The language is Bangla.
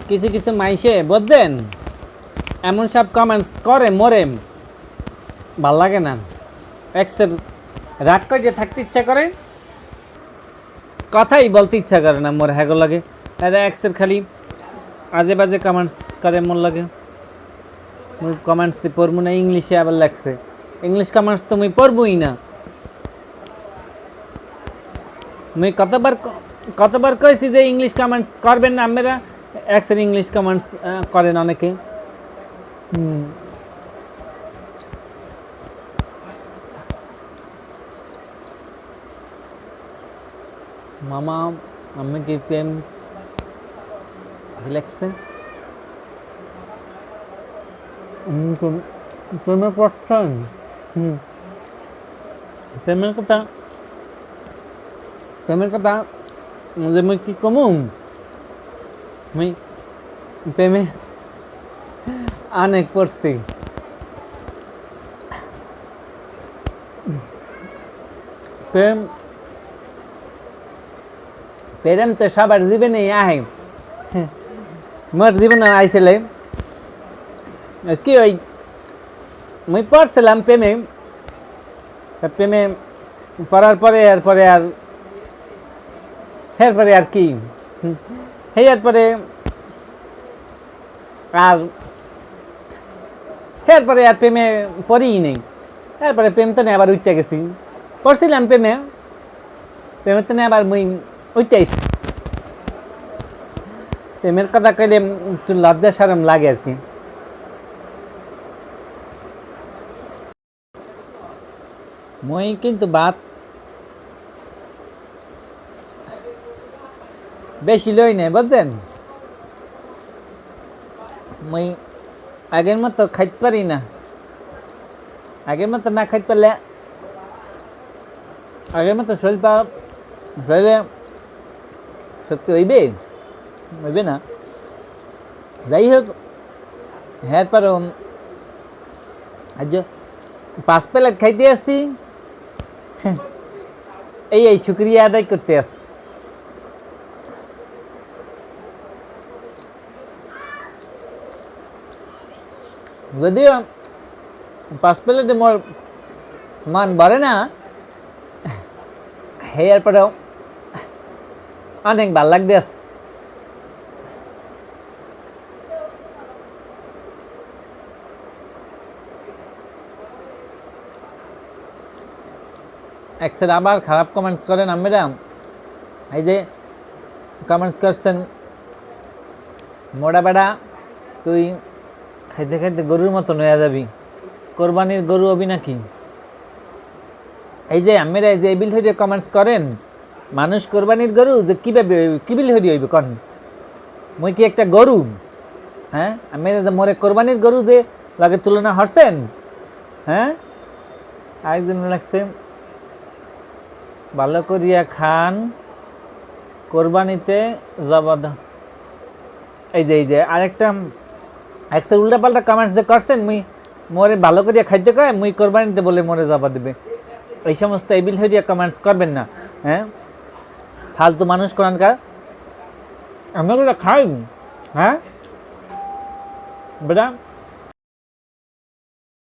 কিছু কিছু মাইসে বুঝলেন এমন সব কমেন্টস করে মরে ভাল লাগে না। এক্সের রাগ করে থাকতে ইচ্ছা করে, কথাই বলতে ইচ্ছা করে না মোর হ্যাগো লাগে। তাহলে এক্সের খালি আজে বাজে কমেন্টস করে মোর লাগে। মোর কমেন্টস পড়বো না, ইংলিশে আবার লাগছে। ইংলিশ কমেন্টস তো মুই পড়বই না। মুই কতবার কইছি যে ইংলিশ কমেন্টস করবেন না আপনারা। এক্সের ইংলিশ কমেন্টস করেন অনেকে। মামা আমি কি প্রেম রিল্যাক্সে প্রেমের প্রশ্ন প্রেমের কথা যে মুই কি কমু। মুই প্রেমে অনেক পড়ছি। প্রেম তো সবার জীবনে আহে। মোর জীবনে আইছিল কি ওই মুই পড়ছিলাম প্রেমে। প্রেমে পড়ার পরে এরপরে আর কি এরপরে আর প্রেমে পড়িই নেই। এরপরে প্রেম তো আবার উঠতে গেছি। পড়ছিলাম প্রেমের তো আবার মুই উঠতেছি। প্রেমের কথা কইলে একটু লজ্জা শরম লাগে আর কি। মই কিন্তু ভাত বেশি লই নাই বুঝলেন। মই আগের মতো খাইতে পারি না। আগের মতো না খাইতে পারলে আগের মতো শরীরে শক্তি হইবে না। যাই হোক, হ্যাঁ পারো আজ 5 প্লেট খাইতে আসছি। এই শুক্রিয়া আদায় করতে আসছি। যদিও 5 প্লেটে মোর মান ভরে না, এরপরেও অনেক ভাল লাগতে আছে। এক্সের আবার খারাপ কমেন্টস করেন আমরা। এই যে কমেন্টস করছেন, মোড়া বেড়া তুই খাইতে খাইতে গরুর মতন হয়ে যাবি, কোরবানির গরু হবি নাকি। এই যে আমরা এই যে এবিল হইয়ে কমেন্টস করেন, মানুষ কোরবানির গরু যে কীভাবে কিবিল হইয়ে হইবে কন। মই কি একটা গরু? হ্যাঁ, আমি মোরে কোরবানির গরু যে লাগে তুলনা হরছেন। হ্যাঁ, আরেকজন লাগছে ভালো করিয়া খান কোরবানিতে জবাদ। এই যে আরেকটা একশো উল্টাপাল্টা কমেন্টস যে করছেন, মোরে ভালো করিয়া খাইতে কয়, মুই কোরবানিতে বলে মোরে জবাব দেবে। এই সমস্ত এবিল হইয়া কমেন্টস করবেন না। হ্যাঁ, ফালতু মানুষ কোরআনকার। আমরা খাই। হ্যাঁ বেটা